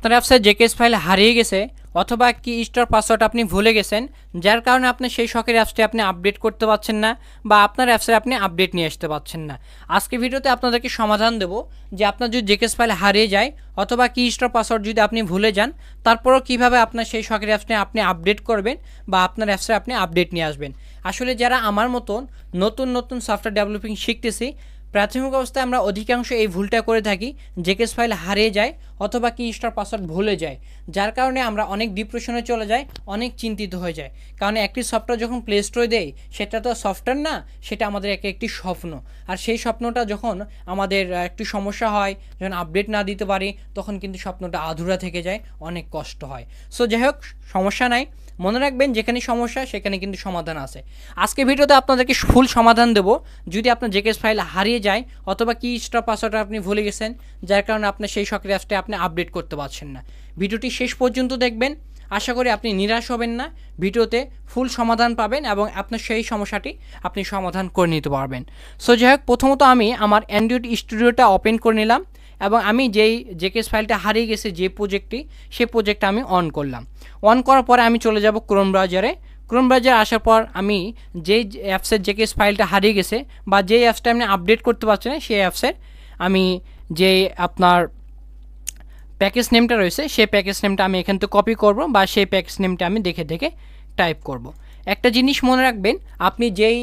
আপনার অ্যাপসের JKS file হারিয়ে গেছে অথবা কি স্টোর পাসওয়ার্ড আপনি ভুলে গেছেন, যার কারণে আপনি সেই শখের অ্যাপসটি আপনি আপডেট করতে পারছেন না বা আপনার অ্যাপসের আপনি আপডেট নিয়ে আসতে পারছেন না। আজকে ভিডিওতে আপনাদেরকে সমাধান দেব যে আপনার যদি জেকেএস ফাইল হারিয়ে যায় অথবা কি স্টোর পাসওয়ার্ড যদি আপনি ভুলে যান, তারপরও কিভাবে আপনার সেই শখের অ্যাপসটি আপনি আপডেট করবেন বা আপনার অ্যাপসে আপনি আপডেট নিয়ে আসবেন। আসলে যারা আমার মতন নতুন নতুন সফটওয়্যার ডেভেলপিং শিখতেছি, প্রাথমিক অবস্থায় আমরা অধিকাংশ এই ভুলটা করে থাকি, জেকেএস ফাইল হারিয়ে যায় অথবা কি স্টোর পাসওয়ার্ড ভুলে যায়, যার কারণে আমরা অনেক ডিপ্রেশনে চলে যাই, অনেক চিন্তিত হয়ে যায়। কারণ একটি সফটওয়্যার যখন প্লে স্টোরে দেয় সেটা তো সফটওয়্যার না, সেটা আমাদের একটি স্বপ্ন। আর সেই স্বপ্নটা যখন আমাদের একটু সমস্যা হয়, যখন আপডেট না দিতে পারি, তখন কিন্তু স্বপ্নটা আধুরা থেকে যায়, অনেক কষ্ট হয়। সো যাই হোক, সমস্যা নাই, মনে রাখবেন যেখানে সমস্যা সেখানে কিন্তু সমাধান আছে। আজকে ভিডিওতে আপনাদেরকে ফুল সমাধান দেব যদি আপনার জেকেএস ফাইল হারিয়ে যায় অথবা কি স্টোর পাসওয়ার্ড আপনি ভুলে গেছেন, যার কারণে আপনার সেই শখের অ্যাপসটি আপনি আপডেট করতে পারছেন না। ভিডিওটি শেষ পর্যন্ত দেখবেন, আশা করি আপনি নিরাশ হবেন না, ভিডিওতে ফুল সমাধান পাবেন এবং আপনার সেই সমস্যাটি আপনি সমাধান করে নিতে পারবেন। সো যাই হোক, প্রথমত আমি আমার অ্যান্ড্রয়েড স্টুডিওটা ওপেন করে নিলাম এবং আমি যেই জেকেএস ফাইলটা হারিয়ে গেছে যে প্রজেক্টটি, সেই প্রজেক্টটা আমি অন করলাম। অন করার পরে আমি চলে যাব ক্রোম ব্রাউজারে। ক্রোম ব্রাউজারে আসার পর আমি যেই অ্যাপসের জেকেএস ফাইলটা হারিয়ে গেছে বা যেই অ্যাপসটা আপনি আপডেট করতে পারছেন না, সেই অ্যাপসের আমি যে আপনার প্যাকেজ নেমটা রয়েছে সেই প্যাকেজ নেমটা আমি এখান থেকে কপি করব বা সেই প্যাকেজ নেমটা আমি দেখে দেখে টাইপ করব। একটা জিনিস মনে রাখবেন, আপনি যেই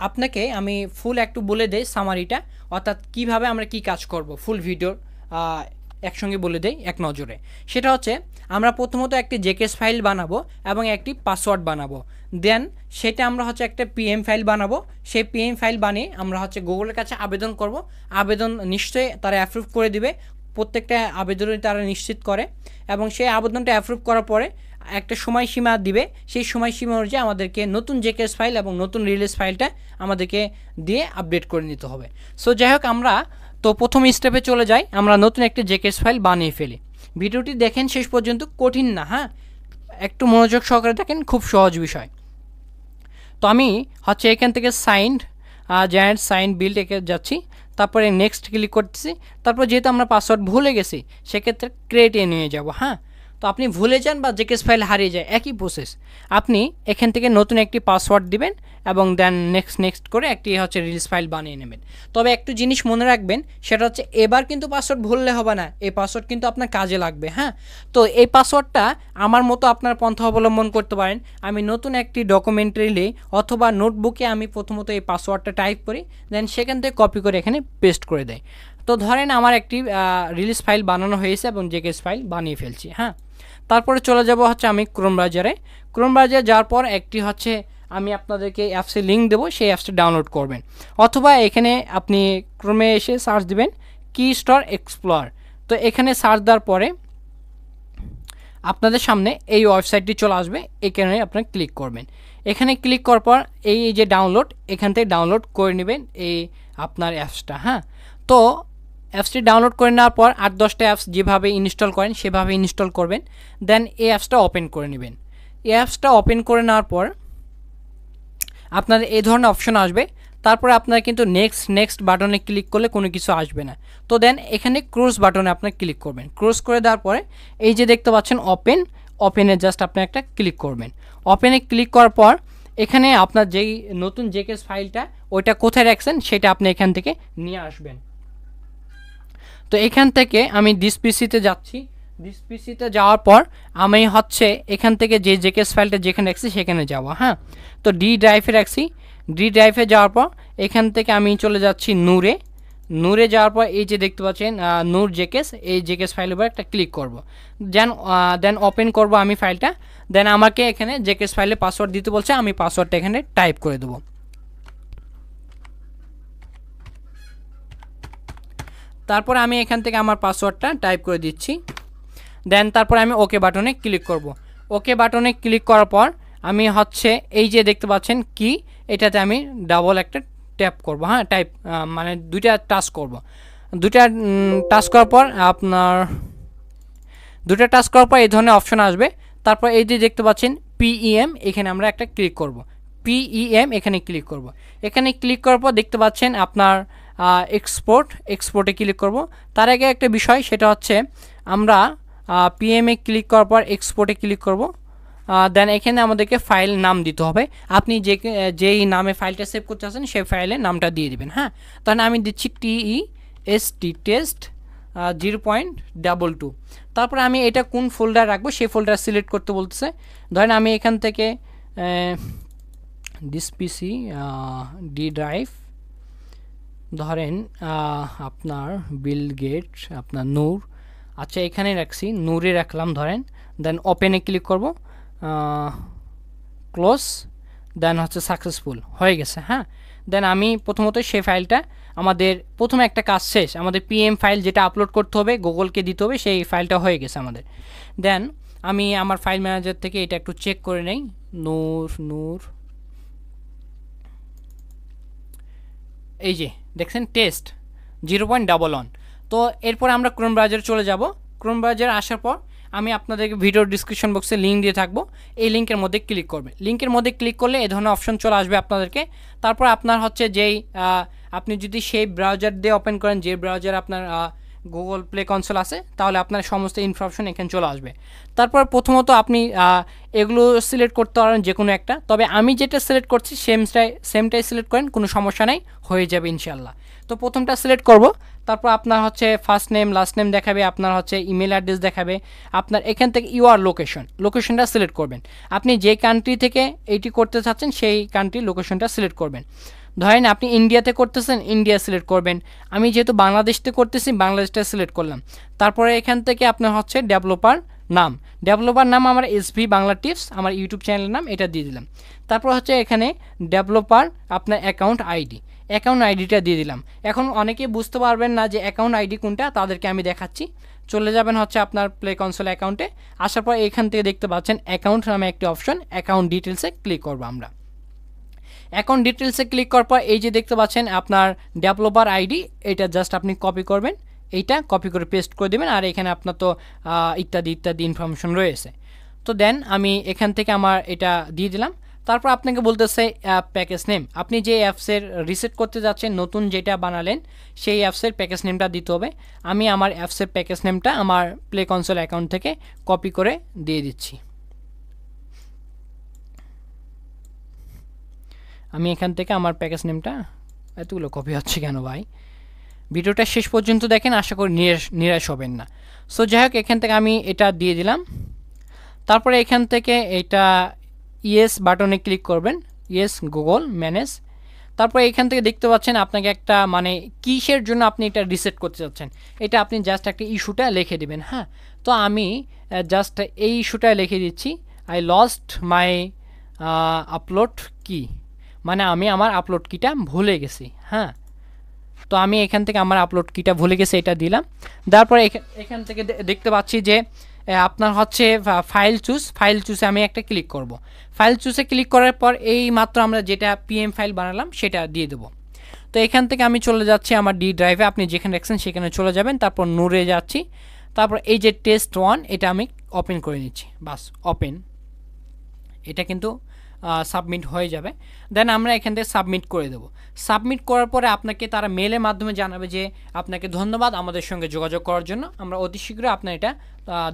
আপনাকে আমি ফুল একটু বলে দেই সামারিটা, অর্থাৎ কিভাবে আমরা কি কাজ করব, ফুল ভিডিওর একসঙ্গে বলে দেই এক নজরে। সেটা হচ্ছে আমরা প্রথমত একটি জেকেএস ফাইল বানাবো এবং একটি পাসওয়ার্ড বানাবো, দেন সেটা আমরা হচ্ছে একটা পিএম ফাইল বানাবো। সেই পিএম ফাইল বানিয়ে আমরা হচ্ছে গুগলের কাছে আবেদন করব। আবেদন নিশ্চয়ই তারা অ্যাপ্রুভ করে দিবে, প্রত্যেকটা আবেদনই তারা নিশ্চিত করে এবং সেই আবেদনটা অ্যাপ্রুভ করার পরে একটা সময়সীমা দিবে। সেই সময়সীমা অনুযায়ী আমাদেরকে নতুন জেকেএস ফাইল এবং নতুন রিলিজ ফাইলটা আমাদেরকে দিয়ে আপডেট করে নিতে হবে। সো যাই হোক, আমরা তো প্রথম স্টেপে চলে যাই, আমরা নতুন একটি জেকেএস ফাইল বানিয়ে ফেলি। ভিডিওটি দেখেন শেষ পর্যন্ত, কঠিন না, হ্যাঁ, একটু মনোযোগ সহকারে দেখেন, খুব সহজ বিষয়। তো আমি হচ্ছে এখান থেকে জায়ান্ট সাইন বিল্ড একে যাচ্ছি, তারপরে নেক্সট ক্লিক করতেছি। তারপর যেহেতু আমরা পাসওয়ার্ড ভুলে গেছি, সেক্ষেত্রে ক্রিয়েটে নিয়ে যাব। হ্যাঁ, তো আপনি ভুলে যান বা জেকেএস ফাইল হারিয়ে যায়, একই প্রসেস। আপনি এখান থেকে নতুন একটি পাসওয়ার্ড দিবেন এবং দেন নেক্সট করে একটি হচ্ছে রিলিজ ফাইল বানিয়ে নেবেন। তবে একটু জিনিস মনে রাখবেন, সেটা হচ্ছে এবার কিন্তু পাসওয়ার্ড ভুললে হবে না, এই পাসওয়ার্ড কিন্তু আপনার কাজে লাগবে। হ্যাঁ, তো এই পাসওয়ার্ডটা আমার মতো আপনার পন্থা অবলম্বন করতে পারেন। আমি নতুন একটি ডকুমেন্টারিলে অথবা নোটবুকে আমি প্রথমত এই পাসওয়ার্ডটা টাইপ করি, দেন সেখান থেকে কপি করে এখানে পেস্ট করে দেয়। তো ধরেন আমার একটি রিলিজ ফাইল বানানো হয়েছে এবং জেকেএস ফাইল বানিয়ে ফেলছি। হ্যাঁ, তারপরে চলে যাব হচ্ছে আমি ক্রোম ব্রাউজারে। ক্রোম ব্রাউজারে যাওয়ার পর একটি হচ্ছে আমি আপনাদেরকে অ্যাপসের লিঙ্ক দেবো, সেই অ্যাপসটা ডাউনলোড করবেন। অথবা এখানে আপনি ক্রোমে এসে সার্চ দিবেন কি স্টোর এক্সপ্লোর। তো এখানে সার্চ দেওয়ার পরে আপনাদের সামনে এই ওয়েবসাইটটি চলে আসবে, এখানে আপনারা ক্লিক করবেন। এখানে ক্লিক করার পর এই যে ডাউনলোড, এখান থেকে ডাউনলোড করে নেবেন এই আপনার অ্যাপসটা। হ্যাঁ, তো অ্যাপসটি ডাউনলোড করে নেওয়ার পর 8-10টা অ্যাপস যেভাবে ইনস্টল করেন সেভাবে ইনস্টল করবেন, দেন এই অ্যাপসটা ওপেন করে নেবেন। এই অ্যাপসটা ওপেন করে নেওয়ার পর আপনাদের এই ধরনের অপশন আসবে। তারপরে আপনারা কিন্তু নেক্সট বাটনে ক্লিক করলে কোনো কিছু আসবে না। তো দেন এখানে ক্রস বাটনে আপনারা ক্লিক করবেন। ক্রস করে দেওয়ার পরে এই যে দেখতে পাচ্ছেন ওপেনে জাস্ট আপনি একটা ক্লিক করবেন। ওপেনে ক্লিক করার পর এখানে আপনার যেই নতুন জেকেএস ফাইলটা ওইটা কোথায় রাখছেন সেটা আপনি এখান থেকে নিয়ে আসবেন। তো এখান থেকে আমি দিস পিসিতে যাচ্ছি। দিস পিসিতে যাওয়ার পর আমি হচ্ছে এখান থেকে যে জেকেএস ফাইলটা যেখানে রাখছি সেখানে যাব। হ্যাঁ, তো ডি ড্রাইভে রাখছি। ডি ড্রাইভে যাওয়ার পর এখান থেকে আমি চলে যাচ্ছি নূরে যাওয়ার পর এই যে দেখতে পাচ্ছেন নূর জেকেএস, এই জেকেএস ফাইলের উপর একটা ক্লিক করব। দেন ওপেন করব আমি ফাইলটা। দেন আমাকে এখানে জেকেএস ফাইলে পাসওয়ার্ড দিতে বলছে, আমি পাসওয়ার্ডটা এখানে টাইপ করে দেবো। তারপর আমি এখান থেকে আমার পাসওয়ার্ডটা টাইপ করে দিচ্ছি। দেন তারপরে আমি ওকে বাটনে ক্লিক করব। ওকে বাটনে ক্লিক করার পর আমি হচ্ছে এই যে দেখতে পাচ্ছেন কি, এটাতে আমি ডাবল একটা ট্যাপ করব। হ্যাঁ, মানে দুইটা টাচ করব। দুইটা টাচ করার পর এই ধরনের অপশন আসবে। তারপর এই যে দেখতে পাচ্ছেন পিইএম, এখানে আমরা একটা ক্লিক করব। পিইএম এখানে ক্লিক করব। এখানে ক্লিক করার পর দেখতে পাচ্ছেন আপনার এক্সপোর্টে ক্লিক করব। তার আগে একটা বিষয়, সেটা হচ্ছে আমরা পিএমে ক্লিক করার পর এক্সপোর্টে ক্লিক করব। দেন এখানে আমাদেরকে ফাইল নাম দিতে হবে। আপনি যেই নামে ফাইলটা সেভ করতে চাচ্ছেন সেই ফাইলের নামটা দিয়ে দিবেন। হ্যাঁ, তাহলে আমি দিচ্ছি TEST টেস্ট 0.22। তারপরে আমি এটা কোন ফোল্ডার রাখবো সেই ফোল্ডার সিলেক্ট করতে বলতেছে। ধরেন আমি এখান থেকে দিস পিসি ডি ড্রাইভ, ধরেন আপনার বিল গেট, আপনার নূর, আচ্ছা এখানে রাখছি, নূরে রাখলাম ধরেন। দেন ওপেনে ক্লিক করব, ক্লোজ, দেন হচ্ছে সাকসেসফুল হয়ে গেছে। হ্যাঁ, দেন আমি প্রথমত সেই ফাইলটা, আমাদের প্রথমে একটা কাজ শেষ, আমাদের পিএম ফাইল যেটা আপলোড করতে হবে গুগলকে দিতে হবে, সেই ফাইলটা হয়ে গেছে আমাদের। দেন আমি আমার ফাইল ম্যানেজার থেকে এটা একটু চেক করে নেই, নূর এই যে দেখছেন টেস্ট 0.11। তো এরপর আমরা ক্রোম ব্রাউজারে চলে যাব। ক্রোম ব্রাউজারে আসার পর আমি আপনাদেরকে ভিডিও ডিসক্রিপশন বক্সে লিঙ্ক দিয়ে থাকবো, এই লিঙ্কের মধ্যে ক্লিক করবে। লিঙ্কের মধ্যে ক্লিক করলে এই ধরনের অপশন চলে আসবে আপনাদেরকে। তারপর আপনার হচ্ছে যেই আপনি যদি সেই ব্রাউজার দিয়ে ওপেন করেন, যে ব্রাউজার আপনার গুগল প্লে কনসোল আছে, তাহলে আপনার সমস্ত ইনফরমেশন এখানে চলে আসবে। তারপর প্রথমত আপনি এগুলো সিলেক্ট করতে পারেন যে কোনো একটা, তবে আমি যেটা সিলেক্ট করছি সেমটাই সিলেক্ট করেন, কোনো সমস্যা নাই, হয়ে যাবে ইনশাল্লাহ। তো প্রথমটা সিলেক্ট করব। তারপর আপনার হচ্ছে ফার্স্ট নেম লাস্ট নেম দেখাবে, আপনার হচ্ছে ইমেল অ্যাড্রেস দেখাবে। আপনার এখান থেকে ইউআর লোকেশনটা সিলেক্ট করবেন। আপনি যে কান্ট্রি থেকে এইটি করতে চাচ্ছেন সেই কান্ট্রির লোকেশনটা সিলেক্ট করবেন। ধরেন আপনি ইন্ডিয়াতে করতেছেন, ইন্ডিয়া সিলেক্ট করবেন। আমি যেহেতু বাংলাদেশতে করতেছি, বাংলাদেশটা সিলেক্ট করলাম। তারপরে এখান থেকে আপনার হচ্ছে ডেভেলপার নাম আমার এসভি বাংলা টিপস, আমার ইউটিউব চ্যানেলের নাম, এটা দিয়ে দিলাম। তারপর হচ্ছে এখানে ডেভেলপার আপনার অ্যাকাউন্ট আইডিটা দিয়ে দিলাম। এখন অনেকে বুঝতে পারবেন না যে অ্যাকাউন্ট আইডি কোনটা, তাদেরকে আমি দেখাচ্ছি। চলে যাবেন হচ্ছে আপনার প্লে কনসোল অ্যাকাউন্টে। আসার পর এখান থেকে দেখতে পাচ্ছেন অ্যাকাউন্ট নামে একটি অপশন, অ্যাকাউন্ট ডিটেলসে ক্লিক করবো আমরা। অ্যাকাউন্ট ডিটেলসে ক্লিক করার পর এই যে দেখতে পাচ্ছেন আপনার ডেভেলপার আইডি, এটা জাস্ট আপনি কপি করবেন, এইটা কপি করে পেস্ট করে দেবেন। আর এখানে আপনার তো ইত্যাদি ইনফরমেশন রয়েছে। তো দেন আমি এখান থেকে আমার এটা দিয়ে দিলাম। তারপর আপনাকে বলতেছে প্যাকেজ নেম, আপনি যে অ্যাপসের রিসেট করতে যাচ্ছেন, নতুন যেটা বানালেন সেই অ্যাপসের প্যাকেজ নেমটা দিতে হবে। আমি আমার অ্যাপসের প্যাকেজ নেমটা আমার প্লে কনসোল অ্যাকাউন্ট থেকে কপি করে দিয়ে দিচ্ছি। আমি এখান থেকে আমার প্যাকেজ নেমটা, এতগুলো কপি হচ্ছে কেন ভাই, ভিডিওটা শেষ পর্যন্ত দেখেন, আশা করি নিরাশ হবেন না। সো যাই হোক, এখান থেকে আমি এটা দিয়ে দিলাম। তারপরে এখান থেকে এটা ইয়েস বাটনে ক্লিক করবেন, ইয়েস গুগল ম্যানেজ। তারপরে এখান থেকে দেখতে পাচ্ছেন আপনাকে একটা মানে কিসের জন্য আপনি এটা রিসেট করতে চাচ্ছেন, এটা আপনি জাস্ট একটা ইস্যুটা লিখে দিবেন। হ্যাঁ, তো আমি জাস্ট এই ইস্যুটা লিখে দিচ্ছি, আই লস্ট মাই আপলোড কি, মানে আমি আমার আপলোড কিটা ভুলে গেছি। হ্যাঁ, তো আমি এখান থেকে আমার আপলোড কিটা ভুলে গেছি, এটা দিলাম। তারপরে এখান থেকে দেখতে পাচ্ছি যে আপনার হচ্ছে ফাইল চুজে আমি একটা ক্লিক করব। ফাইল চুজে ক্লিক করার পর এই মাত্র আমরা যেটা পিএম ফাইল বানালাম সেটা দিয়ে দেবো। তো এখান থেকে আমি চলে যাচ্ছি আমার ডি ড্রাইভে, আপনি যেখানে রাখছেন সেখানে চলে যাবেন। তারপর নূরে যাচ্ছি, তারপর এই যে টেস্ট 1 এটা আমি ওপেন করে নিচ্ছি, বাস ওপেন, এটা কিন্তু সাবমিট হয়ে যাবে। দেন আমরা এখান থেকে সাবমিট করে দেবো। সাবমিট করার পরে আপনাকে তারা মেলের মাধ্যমে জানাবে যে আপনাকে ধন্যবাদ আমাদের সঙ্গে যোগাযোগ করার জন্য, আমরা অতি শীঘ্রই আপনার এটা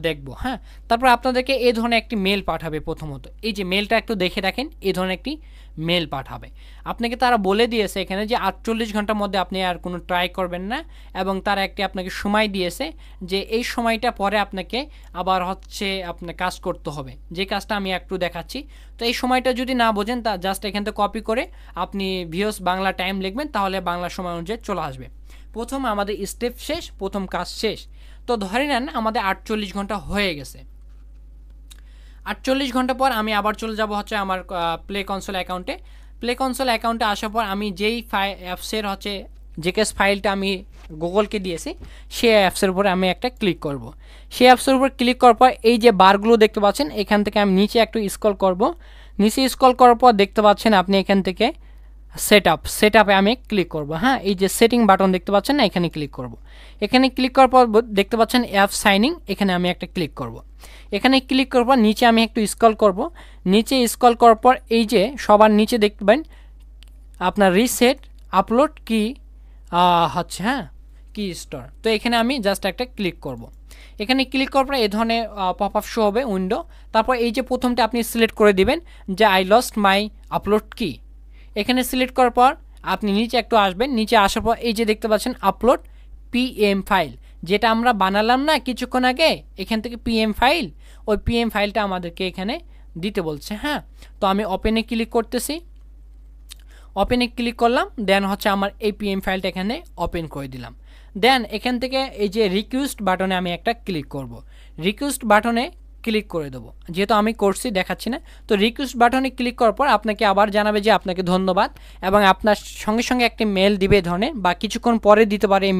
দেখব। হ্যাঁ, তারপর আপনাদেরকে এই ধরনের একটি মেল পাঠাবে। প্রথমত এই যে মেলটা একটু দেখে রাখেন, এই ধরনের একটি মেল পাঠাবে। আপনাকে তারা বলে দিয়েছে এখানে যে 48 ঘন্টার মধ্যে আপনি আর কোনো ট্রাই করবেন না, এবং তারা একটি আপনাকে সময় দিয়েছে যে এই সময়টা পরে আপনাকে আবার হচ্ছে আপনার কাজ করতে হবে, যে কাজটা আমি একটু দেখাচ্ছি। তো এই সময়টা যদি না বোঝেন, তা জাস্ট এখান থেকে কপি করে আপনি ভিউস বাংলা টাইম লিখবেন, তাহলে বাংলা সময় অনুযায়ী চলে আসবে। প্রথম আমাদের স্টেপ শেষ, প্রথম কাজ শেষ। তো ধরে নেন আমাদের 48 ঘন্টা হয়ে গেছে। 48 ঘন্টা পর আমি আবার চলে যাব হচ্ছে আমার প্লে কনসোল অ্যাকাউন্টে। প্লে কনসোল অ্যাকাউন্টে আসার পর আমি যেই অ্যাপসের হচ্ছে জেকেস ফাইলটা আমি গুগলকে দিয়েছি, সেই অ্যাপসের উপরে আমি একটা ক্লিক করব। সেই অ্যাপসের উপর ক্লিক করার পর এই যে বারগুলো দেখতে পাচ্ছেন, এখান থেকে আমি নিচে একটু স্ক্রল করব। নিচে স্ক্রল করার পর দেখতে পাচ্ছেন আপনি এখান থেকে সেট আপে আমি ক্লিক করব। হ্যাঁ, এই যে সেটিং বাটন দেখতে পাচ্ছেন না, এখানে ক্লিক করব। এখানে ক্লিক করার পর দেখতে পাচ্ছেন অ্যাপ সাইনিং, এখানে আমি একটা ক্লিক করব। এখানে ক্লিক করার পর নিচে আমি একটু স্ক্রল করব। নিচে স্ক্রল করার পর এই যে সবার নিচে দেখবেন আপনার রিসেট আপলোড কি হচ্ছে, হ্যাঁ কি স্টোর। তো এখানে আমি জাস্ট একটা ক্লিক করব। এখানে ক্লিক করার পর এই ধরনের পপ আপ শো হবে উইন্ডো। তারপর এই যে প্রথমটা আপনি সিলেক্ট করে দিবেন যে আই লস্ট মাই আপলোড কি। এখানে সিলেক্ট করার পর আপনি নিচে একটু আসবেন, নিচে আসার পর এই যে দেখতে পাচ্ছেন আপলোড পিএম ফাইল, যেটা আমরা বানালাম না কিছুক্ষণ আগে, এখান থেকে পিএম ফাইল, ওই পিএম ফাইলটা আমাদেরকে এখানে দিতে বলছে। হ্যাঁ, তো আমি ওপেনে ক্লিক করতেছি, ওপেনে ক্লিক করলাম, দেন হচ্ছে আমার এই পিএম ফাইলটা এখানে ওপেন করে দিলাম। দেন এখান থেকে এই যে রিকোয়েস্ট বাটনে আমি একটা ক্লিক করব, রিকোয়েস্ট বাটনে ক্লিক করে দেবো, যেহেতু আমি করছি দেখাচ্ছি না। তো রিকোয়েস্ট বাটনে ক্লিক করার পর আপনাকে আবার জানাবে যে আপনাকে ধন্যবাদ, এবং আপনার সঙ্গে সঙ্গে একটি মেল দিবে এই ধরনের, বা কিছুক্ষণ পরে দিতে পারে এই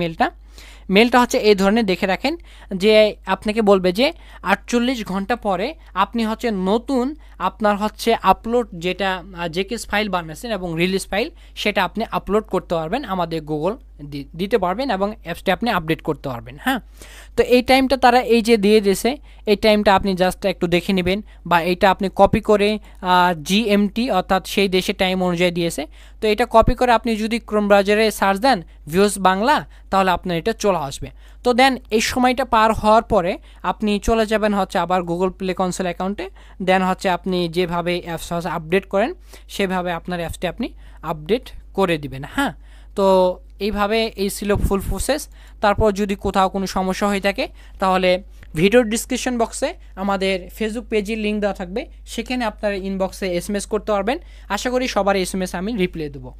মেলটা হচ্ছে এই ধরনের, দেখে রাখেন যে আপনাকে বলবে যে 48 ঘন্টা পরে আপনি হচ্ছে নতুন আপনার হচ্ছে আপলোড যেটা জেকেস ফাইল বানাচ্ছেন এবং রিলিজ ফাইল, সেটা আপনি আপলোড করতে পারবেন, আমাদের গুগল দিতে পারবেন এবং অ্যাপসটা আপনি আপডেট করতে পারবেন। হ্যাঁ, তো এই টাইমটা তারা এই যে দিয়ে দিয়েছে, এই টাইমটা আপনি জাস্ট একটু দেখে নেবেন, বা এটা আপনি কপি করে জিএমটি অর্থাৎ সেই দেশের টাইম অনুযায়ী দিয়েছে, তো এটা কপি করে আপনি যদি ক্রোম ব্রাউজারে সার্চ দেন ভিউজ বাংলা, তাহলে আপনার এটা চলে আসবে। তো দেন এই সময়টা পার হওয়ার পরে আপনি চলে যাবেন হচ্ছে আবার গুগল প্লে কনসোল অ্যাকাউন্টে, দেন হচ্ছে আপনি যেভাবে অ্যাপস আপডেট করেন সেভাবে আপনার অ্যাপসটি আপনি আপডেট করে দিবেন। হ্যাঁ, তো এইভাবে এই ছিল ফুল প্রসেস। তারপর যদি কোথাও কোনো সমস্যা হয়ে থাকে তাহলে ভিডিওর ডিসক্রিপশন বক্সে আমাদের ফেসবুক পেজের লিঙ্ক দেওয়া থাকবে, সেখানে আপনার ইনবক্সে এসএমএস করতে পারবেন। আশা করি সবার এসএমএস আমি রিপ্লাই দেবো।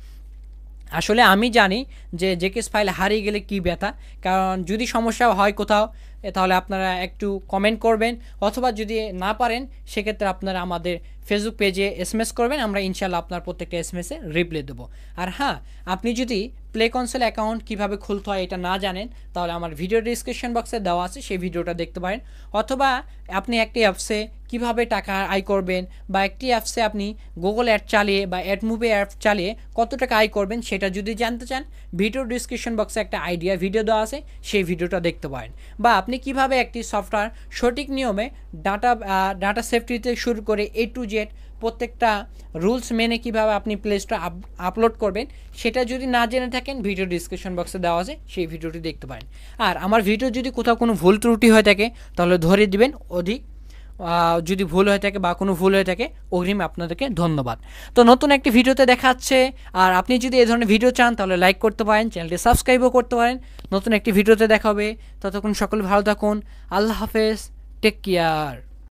আসলে আমি জানি যে জেকেস ফাইল হারিয়ে গেলে কী ব্যথা, কারণ যদি সমস্যা হয় কোথাও তাহলে আপনারা একটু কমেন্ট করবেন, অথবা যদি না পারেন সেক্ষেত্রে আপনারা আমাদের ফেসবুক পেজে এসএমএস করবেন, আমরা ইনশাল্লাহ আপনার প্রত্যেকটা এসএমএসে রিপ্লাই দেবো। আর হ্যাঁ, আপনি যদি প্লে কনসোল অ্যাকাউন্ট কীভাবে খুলতে হয় এটা না জানেন, তাহলে আমার ভিডিও ডিসক্রিপশন বক্সে দেওয়া আছে, সেই ভিডিওটা দেখতে পারেন। অথবা আপনি একটি অ্যাপসে কীভাবে টাকা আয় করবেন, বা একটি অ্যাপসে আপনি গুগল অ্যাড চালিয়ে বা অ্যাড মুভি অ্যাপ চালিয়ে কত টাকা আয় করবেন সেটা যদি জানতে চান, ভিডিও ডিসক্রিপশন বক্সে একটা আইডিয়া ভিডিও দেওয়া আছে, সেই ভিডিওটা দেখতে পারেন। বা আপনি কিভাবে একটি সফটওয়্যার সঠিক নিয়মে ডাটা সেফটিতে শুরু করে A to Z প্রত্যেকটা রুলস মেনে কিভাবে আপনি প্লে স্টোরে আপলোড করবেন, সেটা যদি না জেনে থাকেন ভিডিও ডিসক্রিপশন বক্সে দেওয়া আছে, সেই ভিডিওটি দেখতে পারেন। আর আমার ভিডিও যদি কোথাও কোনো ভুল ত্রুটি হয়ে থাকে তাহলে ধরে দিবেন অধিক, যদি ভুল হয়ে থাকে বা কোনো ভুল হয়ে থাকে অগ্রিম আপনাদেরকে ধন্যবাদ। তো নতুন একটি ভিডিওতে দেখা হচ্ছে, আর আপনি যদি এই ধরনের ভিডিও চান তাহলে লাইক করতে পারেন, চ্যানেলটি সাবস্ক্রাইবও করতে পারেন। নতুন একটি ভিডিওতে দেখা হবে, ততক্ষণ সকলে ভালো থাকুন, আল্লাহ হাফেজ, টেক কেয়ার।